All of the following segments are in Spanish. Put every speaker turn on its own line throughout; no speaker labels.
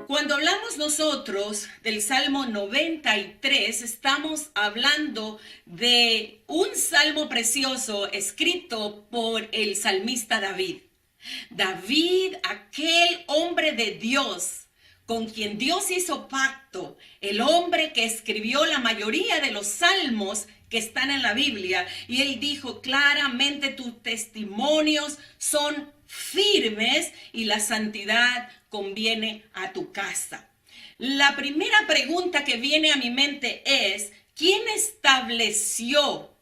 Cuando hablamos nosotros del Salmo 93, estamos hablando de un salmo precioso escrito por el salmista David. David, aquel hombre de Dios, con quien Dios hizo pacto, el hombre que escribió la mayoría de los salmos que están en la Biblia, y él dijo claramente: tus testimonios son firmes y la santidad conviene a tu casa. La primera pregunta que viene a mi mente es: ¿quién estableció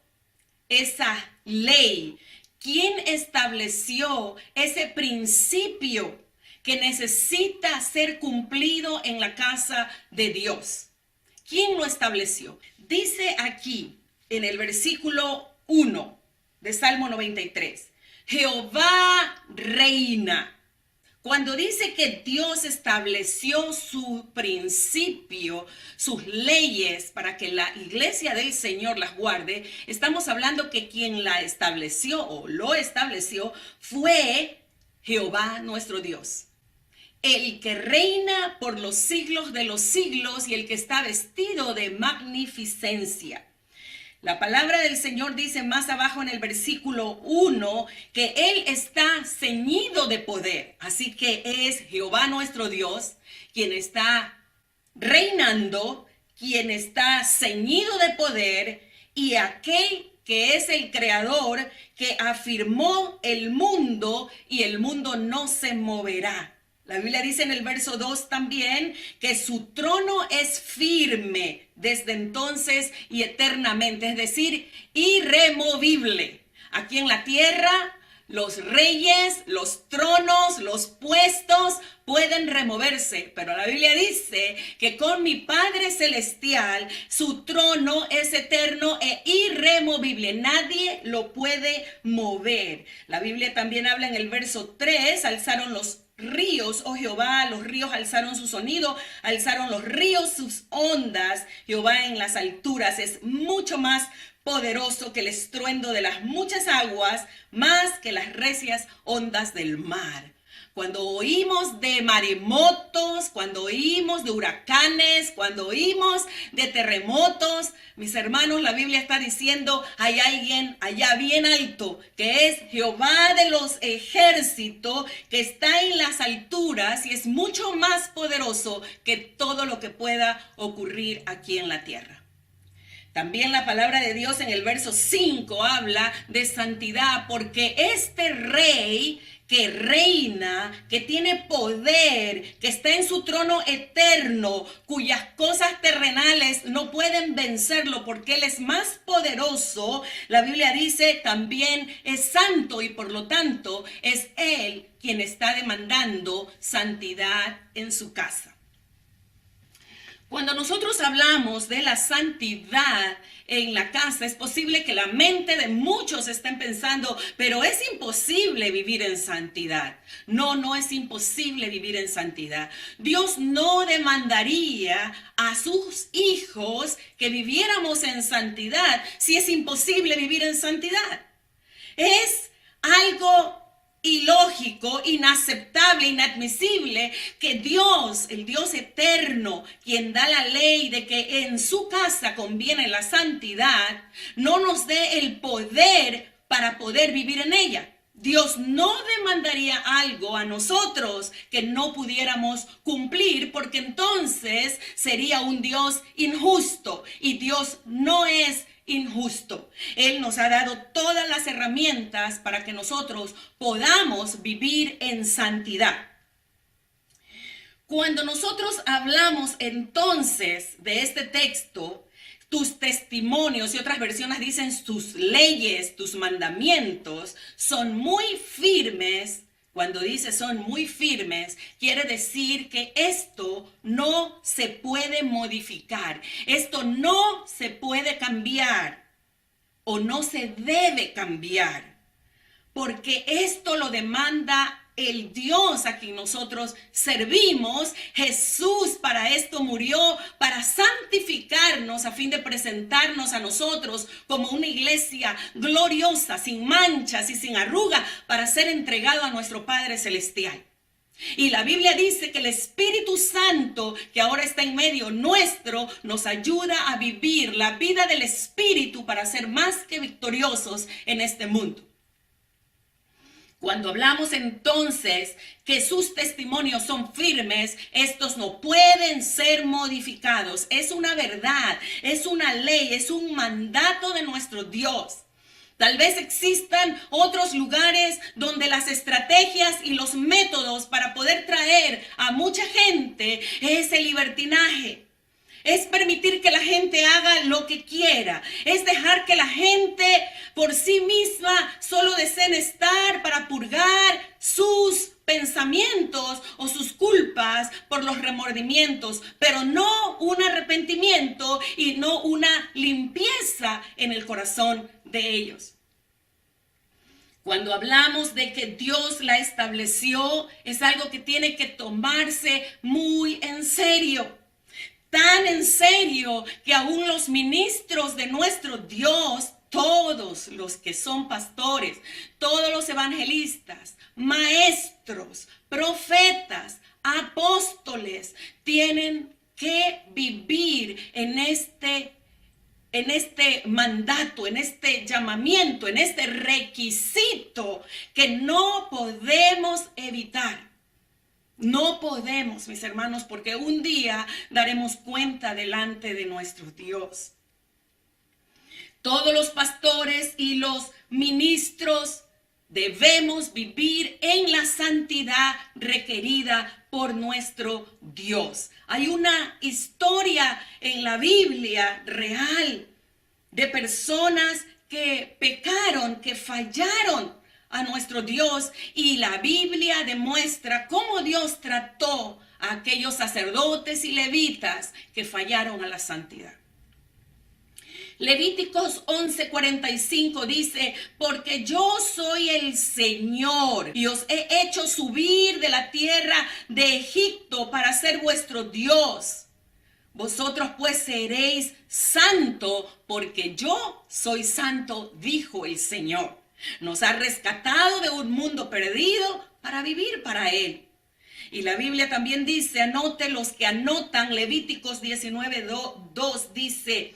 esa ley? ¿Quién estableció ese principio que necesita ser cumplido en la casa de Dios? ¿Quién lo estableció? Dice aquí en el versículo 1 de Salmo 93, Jehová reina. Cuando dice que Dios estableció su principio, sus leyes para que la iglesia del Señor las guarde, estamos hablando que quien la estableció o lo estableció fue Jehová nuestro Dios, el que reina por los siglos de los siglos y el que está vestido de magnificencia. La palabra del Señor dice más abajo en el versículo 1 que Él está ceñido de poder. Así que es Jehová nuestro Dios quien está reinando, quien está ceñido de poder, y aquel que es el creador que afirmó el mundo y el mundo no se moverá. La Biblia dice en el verso 2 también que su trono es firme desde entonces y eternamente, es decir, irremovible. Aquí en la tierra, los reyes, los tronos, los puestos pueden removerse, pero la Biblia dice que con mi Padre Celestial su trono es eterno e irremovible. Nadie lo puede mover. La Biblia también habla en el verso 3, alzaron los ríos, oh Jehová, los ríos alzaron su sonido, alzaron los ríos sus ondas. Jehová en las alturas es mucho más poderoso que el estruendo de las muchas aguas, más que las recias ondas del mar. Cuando oímos de maremotos, cuando oímos de huracanes, cuando oímos de terremotos, mis hermanos, la Biblia está diciendo: hay alguien allá bien alto, que es Jehová de los ejércitos, que está en las alturas y es mucho más poderoso que todo lo que pueda ocurrir aquí en la tierra. También la palabra de Dios en el verso 5 habla de santidad, porque este rey que reina, que tiene poder, que está en su trono eterno, cuyas cosas terrenales no pueden vencerlo porque Él es más poderoso, la Biblia dice también es santo, y por lo tanto es Él quien está demandando santidad en su casa. Cuando nosotros hablamos de la santidad en la casa, es posible que la mente de muchos estén pensando: pero es imposible vivir en santidad. No, no es imposible vivir en santidad. Dios no demandaría a sus hijos que viviéramos en santidad si es imposible vivir en santidad. Es algo ilógico, inaceptable, inadmisible que Dios, el Dios eterno, quien da la ley de que en su casa conviene la santidad, no nos dé el poder para poder vivir en ella. Dios no demandaría algo a nosotros que no pudiéramos cumplir, porque entonces sería un Dios injusto, y Dios no es injusto. Él nos ha dado todas las herramientas para que nosotros podamos vivir en santidad. Cuando nosotros hablamos entonces de este texto, tus testimonios, y otras versiones dicen tus leyes, tus mandamientos, son muy firmes. Cuando dice son muy firmes, quiere decir que esto no se puede modificar, esto no se puede cambiar o no se debe cambiar, porque esto lo demanda el Dios a quien nosotros servimos. Jesús para esto murió, para santificarnos a fin de presentarnos a nosotros como una iglesia gloriosa, sin manchas y sin arruga, para ser entregado a nuestro Padre Celestial. Y la Biblia dice que el Espíritu Santo, que ahora está en medio nuestro, nos ayuda a vivir la vida del Espíritu para ser más que victoriosos en este mundo. Cuando hablamos entonces que sus testimonios son firmes, estos no pueden ser modificados. Es una verdad, es una ley, es un mandato de nuestro Dios. Tal vez existan otros lugares donde las estrategias y los métodos para poder traer a mucha gente es el libertinaje. Es permitir que la gente haga lo que quiera. Es dejar que la gente por sí misma solo deseen estar para purgar sus pensamientos o sus culpas por los remordimientos, pero no un arrepentimiento y no una limpieza en el corazón de ellos. Cuando hablamos de que Dios la estableció, es algo que tiene que tomarse muy en serio. Tan en serio que aún los ministros de nuestro Dios, todos los que son pastores, todos los evangelistas, maestros, profetas, apóstoles, tienen que vivir en este mandato, en este llamamiento, en este requisito que no podemos evitar. No podemos, mis hermanos, porque un día daremos cuenta delante de nuestro Dios. Todos los pastores y los ministros debemos vivir en la santidad requerida por nuestro Dios. Hay una historia en la Biblia real de personas que pecaron, que fallaron a nuestro Dios, y la Biblia demuestra cómo Dios trató a aquellos sacerdotes y levitas que fallaron a la santidad. Levíticos 11:45 dice: porque yo soy el Señor y os he hecho subir de la tierra de Egipto para ser vuestro Dios. Vosotros pues seréis santo, porque yo soy santo, dijo el Señor. Nos ha rescatado de un mundo perdido para vivir para Él. Y la Biblia también dice, anote los que anotan, Levíticos 19:2 dice,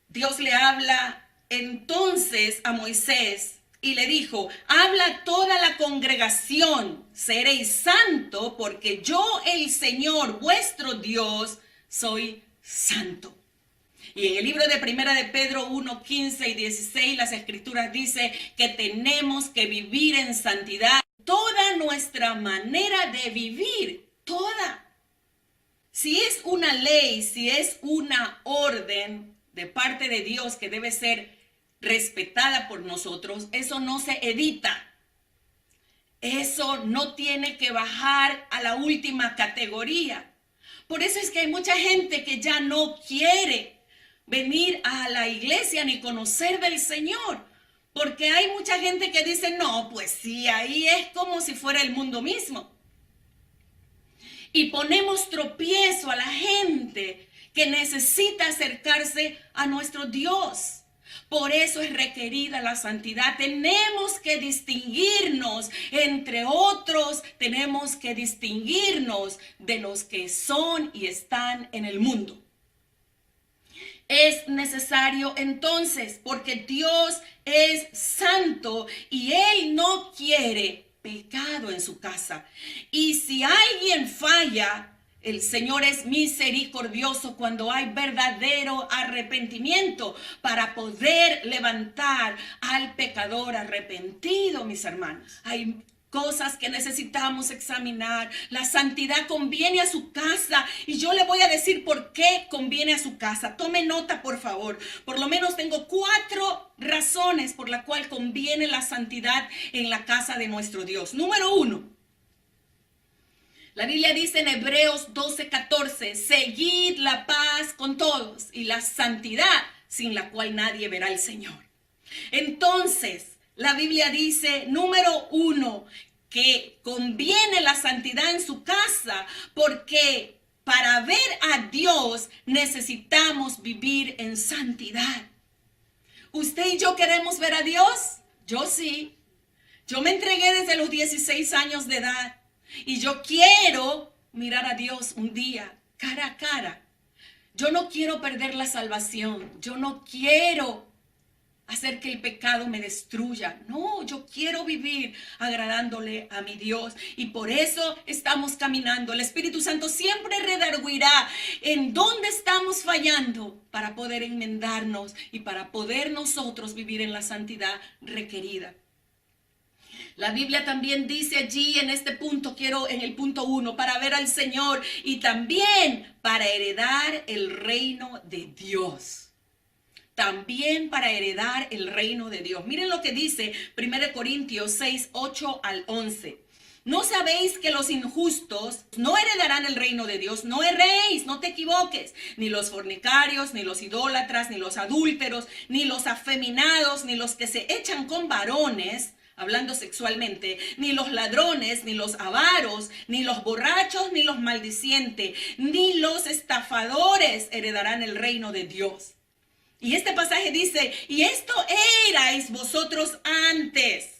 Dios le habla entonces a Moisés y le dijo: habla a toda la congregación, seréis santo, porque yo, el Señor vuestro Dios, soy santo. Y en el libro de Primera de Pedro 1:15 y 16, las escrituras dice que tenemos que vivir en santidad. Toda nuestra manera de vivir, toda. Si es una ley, si es una orden de parte de Dios que debe ser respetada por nosotros, eso no se edita. Eso no tiene que bajar a la última categoría. Por eso es que hay mucha gente que ya no quiere venir a la iglesia ni conocer del Señor, porque hay mucha gente que dice: no, pues sí, ahí es como si fuera el mundo mismo. Y ponemos tropiezo a la gente que necesita acercarse a nuestro Dios. Por eso es requerida la santidad. Tenemos que distinguirnos entre otros, tenemos que distinguirnos de los que son y están en el mundo. Es necesario entonces, porque Dios es santo y Él no quiere pecado en su casa. Y si alguien falla, el Señor es misericordioso cuando hay verdadero arrepentimiento para poder levantar al pecador arrepentido, mis hermanos. Hay cosas que necesitamos examinar. La santidad conviene a su casa, y yo le voy a decir por qué conviene a su casa. Tome nota, por favor. Por lo menos tengo 4 razones por la cual conviene la santidad en la casa de nuestro Dios. Número 1. La Biblia dice en Hebreos 12:14, seguid la paz con todos y la santidad sin la cual nadie verá al Señor. Entonces, la Biblia dice, número 1, que conviene la santidad en su casa, porque para ver a Dios necesitamos vivir en santidad. ¿Usted y yo queremos ver a Dios? Yo sí. Yo me entregué desde los 16 años de edad y yo quiero mirar a Dios un día, cara a cara. Yo no quiero perder la salvación. Yo no quiero hacer que el pecado me destruya. No, yo quiero vivir agradándole a mi Dios. Y por eso estamos caminando. El Espíritu Santo siempre redarguirá en dónde estamos fallando para poder enmendarnos y para poder nosotros vivir en la santidad requerida. La Biblia también dice allí en este punto, en el punto 1, para ver al Señor y también para heredar el reino de Dios. También para heredar el reino de Dios. Miren lo que dice 1 Corintios 6, 8 al 11. ¿No sabéis que los injustos no heredarán el reino de Dios? No erréis, no te equivoques. Ni los fornicarios, ni los idólatras, ni los adúlteros, ni los afeminados, ni los que se echan con varones, hablando sexualmente, ni los ladrones, ni los avaros, ni los borrachos, ni los maldicientes, ni los estafadores heredarán el reino de Dios. Y este pasaje dice, y esto erais vosotros antes.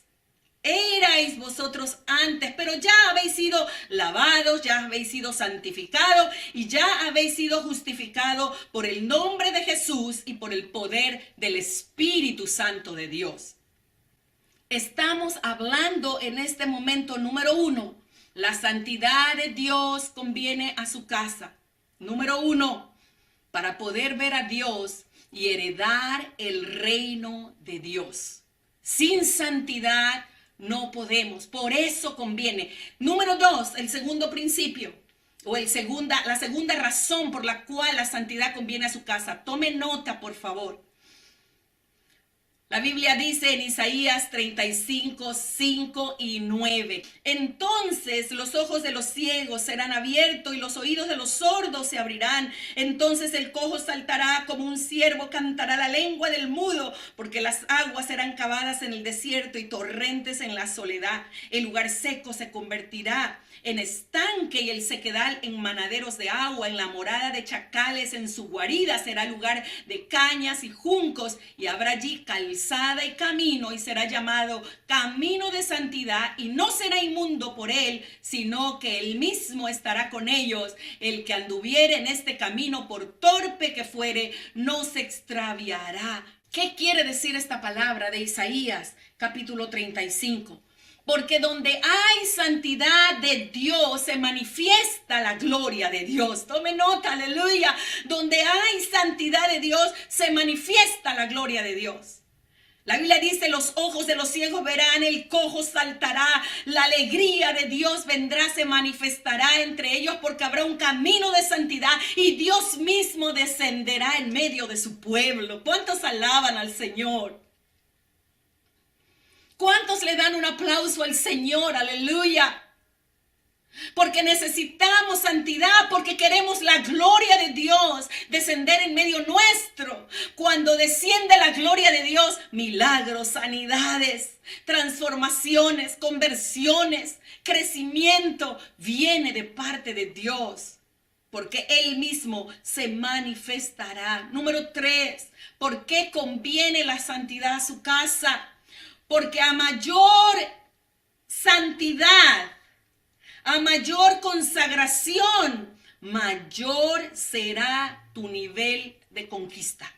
Erais vosotros antes, pero ya habéis sido lavados, ya habéis sido santificados y ya habéis sido justificados por el nombre de Jesús y por el poder del Espíritu Santo de Dios. Estamos hablando en este momento, número 1, la santidad de Dios conviene a su casa. Número 1, para poder ver a Dios y heredar el reino de Dios. Sin santidad no podemos, por eso conviene. Número 2, el segundo principio, o la segunda razón por la cual la santidad conviene a su casa. Tome nota, por favor. La Biblia dice en Isaías 35, 5 y 9. Entonces los ojos de los ciegos serán abiertos y los oídos de los sordos se abrirán. Entonces el cojo saltará como un ciervo, cantará la lengua del mudo, porque las aguas serán cavadas en el desierto y torrentes en la soledad. El lugar seco se convertirá en estanque y el sequedal en manaderos de agua. En la morada de chacales, en su guarida será lugar de cañas y juncos, y habrá allí calzada y camino, y será llamado camino de santidad, y no será inmundo por él, sino que él mismo estará con ellos. El que anduviere en este camino, por torpe que fuere, no se extraviará. ¿Qué quiere decir esta palabra de Isaías capítulo 35? Porque donde hay santidad de Dios se manifiesta la gloria de Dios. Tome nota, aleluya. Donde hay santidad de Dios se manifiesta la gloria de Dios. La Biblia dice, los ojos de los ciegos verán, el cojo saltará, la alegría de Dios vendrá, se manifestará entre ellos, porque habrá un camino de santidad y Dios mismo descenderá en medio de su pueblo. ¿Cuántos alaban al Señor? ¿Cuántos le dan un aplauso al Señor? Aleluya. Porque necesitamos santidad, porque queremos la gloria de Dios descender en medio nuestro. Cuando desciende la gloria de Dios, milagros, sanidades, transformaciones, conversiones, crecimiento viene de parte de Dios. Porque Él mismo se manifestará. Número 3, ¿por qué conviene la santidad a su casa? Porque a mayor santidad, a mayor consagración, mayor será tu nivel de conquista.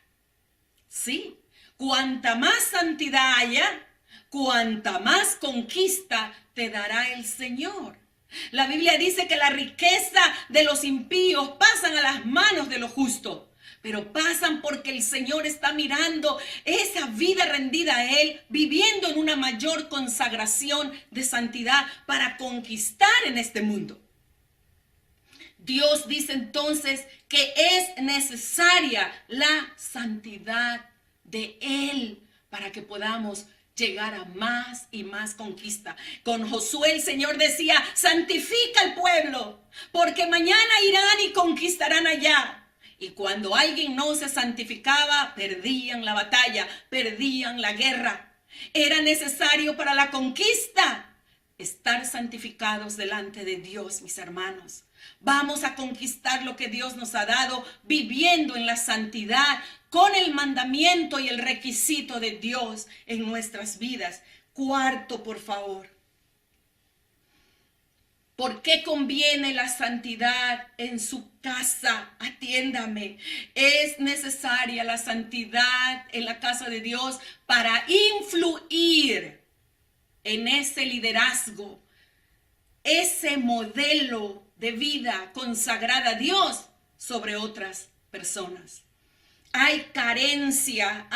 ¿Sí? Cuanta más santidad haya, cuanta más conquista te dará el Señor. La Biblia dice que la riqueza de los impíos pasan a las manos de los justos. Pero pasan porque el Señor está mirando esa vida rendida a Él, viviendo en una mayor consagración de santidad para conquistar en este mundo. Dios dice entonces que es necesaria la santidad de Él para que podamos llegar a más y más conquista. Con Josué el Señor decía, santifica al pueblo, porque mañana irán y conquistarán allá. Y cuando alguien no se santificaba, perdían la batalla, perdían la guerra. Era necesario para la conquista estar santificados delante de Dios, mis hermanos. Vamos a conquistar lo que Dios nos ha dado viviendo en la santidad con el mandamiento y el requisito de Dios en nuestras vidas. Cuarto, por favor. ¿Por qué conviene la santidad en su casa? Atiéndame. Es necesaria la santidad en la casa de Dios para influir en ese liderazgo, ese modelo de vida consagrada a Dios sobre otras personas. Hay carencia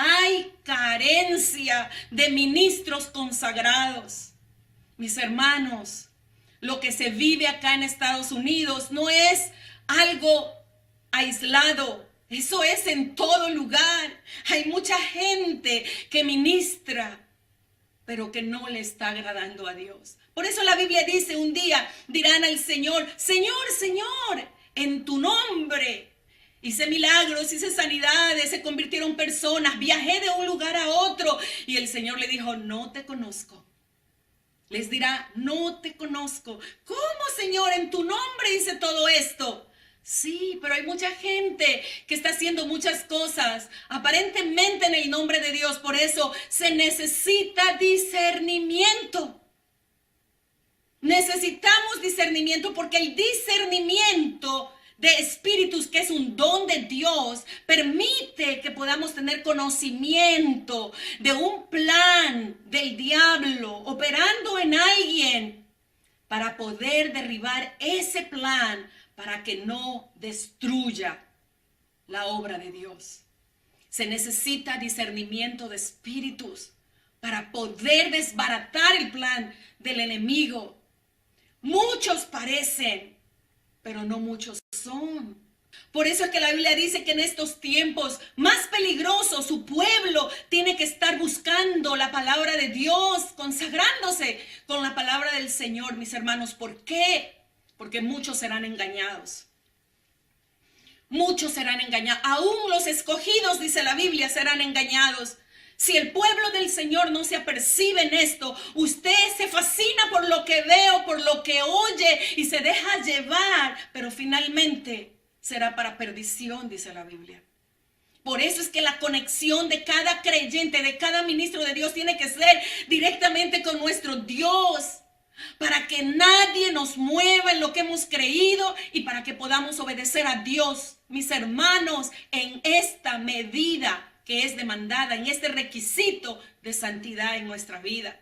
de ministros consagrados. Mis hermanos, lo que se vive acá en Estados Unidos no es algo aislado. Eso es en todo lugar. Hay mucha gente que ministra, pero que no le está agradando a Dios. Por eso la Biblia dice, un día dirán al Señor, Señor, Señor, en tu nombre hice milagros, hice sanidades, se convirtieron personas, viajé de un lugar a otro. Y el Señor le dijo, no te conozco. Les dirá, no te conozco. ¿Cómo, Señor? En tu nombre hice todo esto. Sí, pero hay mucha gente que está haciendo muchas cosas aparentemente en el nombre de Dios. Por eso se necesita discernimiento. Necesitamos discernimiento porque el discernimiento de espíritus, que es un don de Dios, permite que podamos tener conocimiento de un plan del diablo operando en alguien para poder derribar ese plan para que no destruya la obra de Dios. Se necesita discernimiento de espíritus para poder desbaratar el plan del enemigo. Muchos parecen, pero no muchos son. Por eso es que la Biblia dice que en estos tiempos más peligrosos su pueblo tiene que estar buscando la palabra de Dios, consagrándose con la palabra del Señor, mis hermanos. ¿Por qué? Porque muchos serán engañados. Muchos serán engañados. Aún los escogidos, dice la Biblia, serán engañados. Si el pueblo del Señor no se apercibe en esto, usted se fascina por lo que ve o por lo que oye y se deja llevar, pero finalmente será para perdición, dice la Biblia. Por eso es que la conexión de cada creyente, de cada ministro de Dios, tiene que ser directamente con nuestro Dios, para que nadie nos mueva en lo que hemos creído y para que podamos obedecer a Dios, mis hermanos, en esta medida que es demandada, en este requisito de santidad en nuestra vida.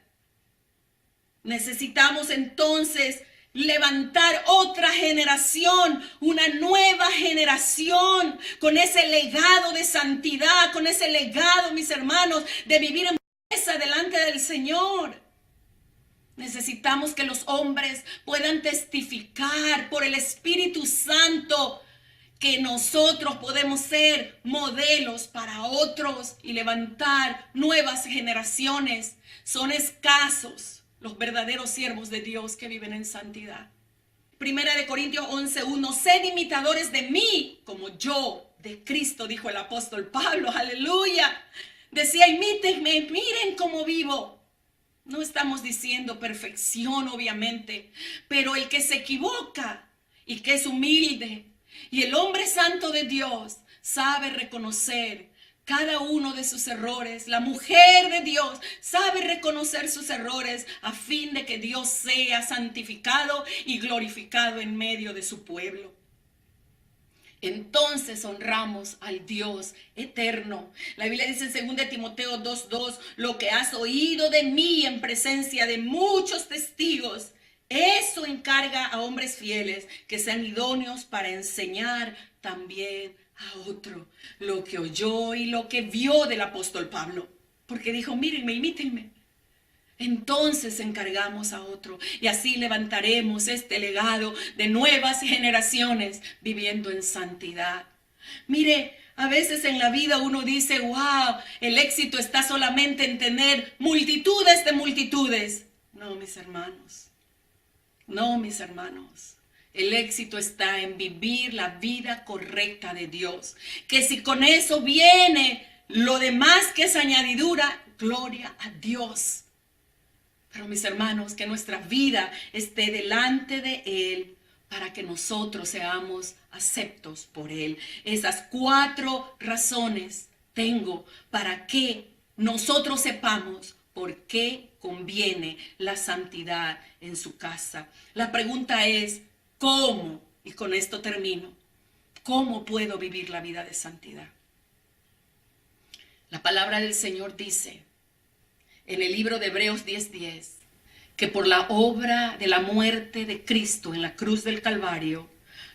Necesitamos entonces levantar otra generación, una nueva generación con ese legado de santidad, con ese legado, mis hermanos, de vivir en pureza delante del Señor. Necesitamos que los hombres puedan testificar por el Espíritu Santo que nosotros podemos ser modelos para otros y levantar nuevas generaciones. Son escasos los verdaderos siervos de Dios que viven en santidad. Primera de Corintios 11:1, sed imitadores de mí como yo de Cristo, dijo el apóstol Pablo, aleluya. Decía, imítenme, miren cómo vivo. No estamos diciendo perfección, obviamente, pero el que se equivoca y que es humilde, y el hombre santo de Dios sabe reconocer cada uno de sus errores. La mujer de Dios sabe reconocer sus errores a fin de que Dios sea santificado y glorificado en medio de su pueblo. Entonces honramos al Dios eterno. La Biblia dice en 2 Timoteo 2:2, lo que has oído de mí en presencia de muchos testigos, eso encarga a hombres fieles que sean idóneos para enseñar también a otro lo que oyó y lo que vio del apóstol Pablo. Porque dijo, mírenme, imítenme. Entonces encargamos a otro y así levantaremos este legado de nuevas generaciones viviendo en santidad. Mire, a veces en la vida uno dice, wow, el éxito está solamente en tener multitudes de multitudes. No, mis hermanos. No, mis hermanos, el éxito está en vivir la vida correcta de Dios. Que si con eso viene lo demás que es añadidura, gloria a Dios. Pero mis hermanos, que nuestra vida esté delante de Él para que nosotros seamos aceptos por Él. Esas 4 razones tengo para que nosotros sepamos por qué conviene la santidad en su casa. La pregunta es, ¿cómo? Y con esto termino. ¿Cómo puedo vivir la vida de santidad? La palabra del Señor dice en el libro de Hebreos 10:10 que por la obra de la muerte de Cristo en la cruz del Calvario,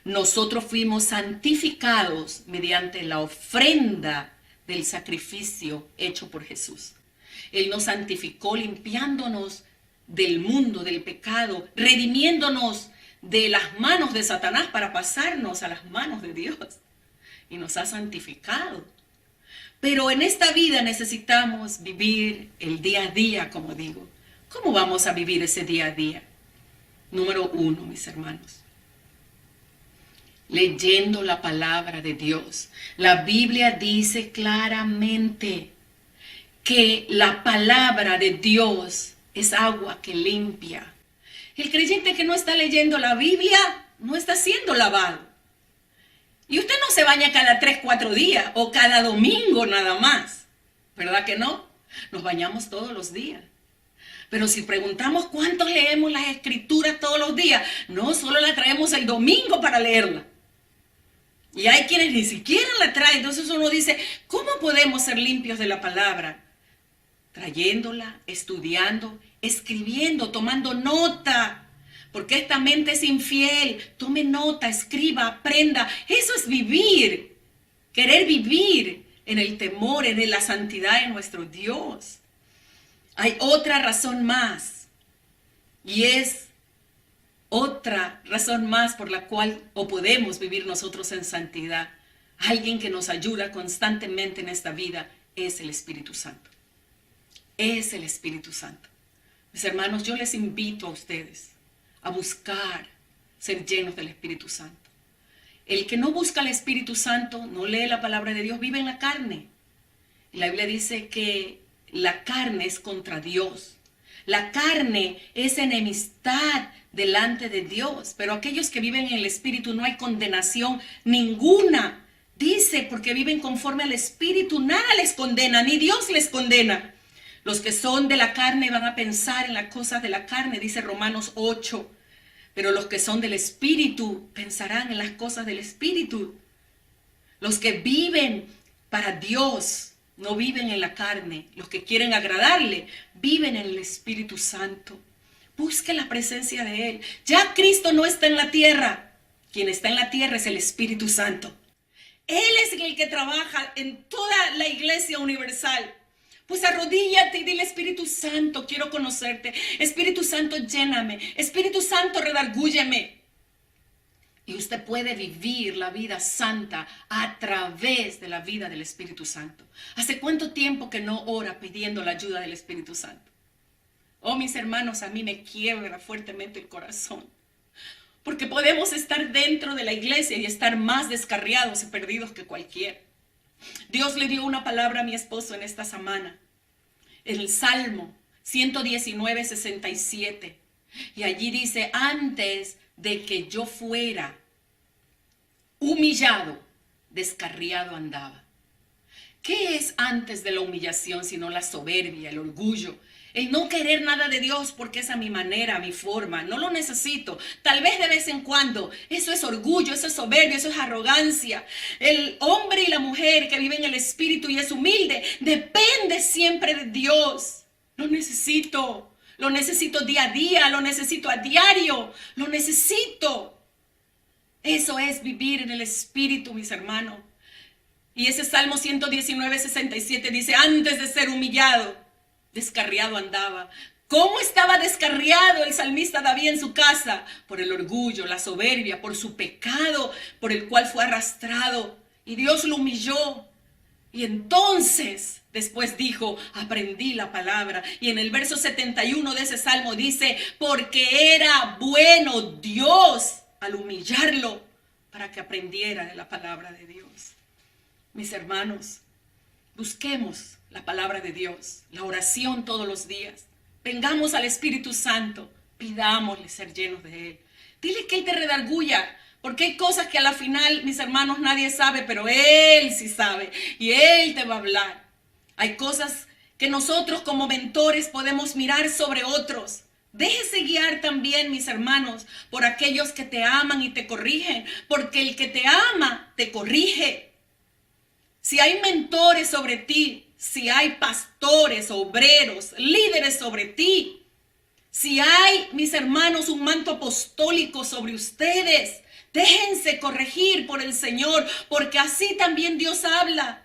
nosotros fuimos santificados mediante la ofrenda del sacrificio hecho por Jesús. Él nos santificó limpiándonos del mundo, del pecado, redimiéndonos de las manos de Satanás para pasarnos a las manos de Dios. Y nos ha santificado. Pero en esta vida necesitamos vivir el día a día, como digo. ¿Cómo vamos a vivir ese día a día? Número 1, mis hermanos. Leyendo la palabra de Dios. La Biblia dice claramente que la palabra de Dios es agua que limpia. El creyente que no está leyendo la Biblia no está siendo lavado. Y usted no se baña cada 3, 4 días o cada domingo nada más. ¿Verdad que no? Nos bañamos todos los días. Pero si preguntamos cuántos leemos las escrituras todos los días, no, solo la traemos el domingo para leerla. Y hay quienes ni siquiera la traen. Entonces uno dice, ¿cómo podemos ser limpios de la palabra? Trayéndola, estudiando, escribiendo, tomando nota. Porque esta mente es infiel. Tome nota, escriba, aprenda. Eso es vivir. Querer vivir en el temor, en la santidad de nuestro Dios. Hay otra razón más. Y es otra razón más por la cual podemos vivir nosotros en santidad. Alguien que nos ayuda constantemente en esta vida es el Espíritu Santo. Es el Espíritu Santo. Mis hermanos, yo les invito a ustedes a buscar ser llenos del Espíritu Santo. El que no busca al Espíritu Santo, no lee la palabra de Dios, vive en la carne. Y la Biblia dice que la carne es contra Dios. La carne es enemistad delante de Dios. Pero aquellos que viven en el Espíritu no hay condenación ninguna. Dice, porque viven conforme al Espíritu, nada les condena, ni Dios les condena. Los que son de la carne van a pensar en las cosas de la carne, dice Romanos 8. Pero los que son del Espíritu pensarán en las cosas del Espíritu. Los que viven para Dios no viven en la carne. Los que quieren agradarle viven en el Espíritu Santo. Busque la presencia de Él. Ya Cristo no está en la tierra. Quien está en la tierra es el Espíritu Santo. Él es el que trabaja en toda la iglesia universal. Pues arrodíllate y dile, Espíritu Santo, quiero conocerte. Espíritu Santo, lléname. Espíritu Santo, redargúyeme. Y usted puede vivir la vida santa a través de la vida del Espíritu Santo. ¿Hace cuánto tiempo que no ora pidiendo la ayuda del Espíritu Santo? Oh, mis hermanos, a mí me quiebra fuertemente el corazón. Porque podemos estar dentro de la iglesia y estar más descarriados y perdidos que cualquiera. Dios le dio una palabra a mi esposo en esta semana. En el Salmo 119, 67. Y allí dice, antes de que yo fuera humillado, descarriado andaba. ¿Qué es antes de la humillación sino la soberbia, el orgullo? El no querer nada de Dios porque es a mi manera, a mi forma. No lo necesito. Tal vez de vez en cuando. Eso es orgullo, eso es soberbia, eso es arrogancia. El hombre y la mujer que viven en el Espíritu y es humilde, depende siempre de Dios. Lo necesito. Lo necesito día a día, lo necesito a diario. Lo necesito. Eso es vivir en el Espíritu, mis hermanos. Y ese Salmo 119, 67 dice, antes de ser humillado, descarriado andaba. ¿Cómo estaba descarriado el salmista David en su casa? Por el orgullo, la soberbia, por su pecado, por el cual fue arrastrado. Y Dios lo humilló. Y entonces, después dijo, aprendí la palabra. Y en el verso 71 de ese salmo dice, porque era bueno Dios al humillarlo para que aprendiera de la palabra de Dios. Mis hermanos, busquemos la palabra de Dios, la oración todos los días. Vengamos al Espíritu Santo, pidámosle ser llenos de Él. Dile que Él te redarguya, porque hay cosas que a la final, mis hermanos, nadie sabe, pero Él sí sabe y Él te va a hablar. Hay cosas que nosotros como mentores podemos mirar sobre otros. Déjese guiar también, mis hermanos, por aquellos que te aman y te corrigen, porque el que te ama te corrige. Si hay mentores sobre ti, si hay pastores, obreros, líderes sobre ti, si hay, mis hermanos, un manto apostólico sobre ustedes, déjense corregir por el Señor, porque así también Dios habla.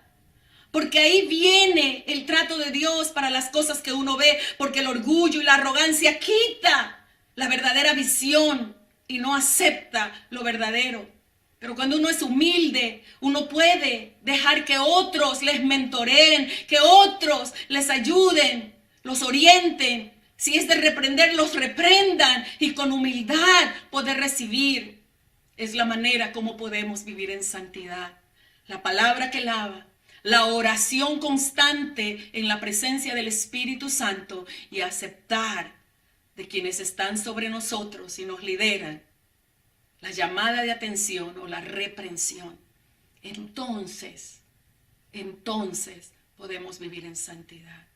Porque ahí viene el trato de Dios para las cosas que uno ve, porque el orgullo y la arrogancia quita la verdadera visión y no acepta lo verdadero. Pero cuando uno es humilde, uno puede dejar que otros les mentoreen, que otros les ayuden, los orienten. Si es de reprender, los reprendan y con humildad poder recibir. Es la manera como podemos vivir en santidad. La palabra que lava, la oración constante en la presencia del Espíritu Santo y aceptar de quienes están sobre nosotros y nos lideran la llamada de atención o la reprensión. Entonces podemos vivir en santidad.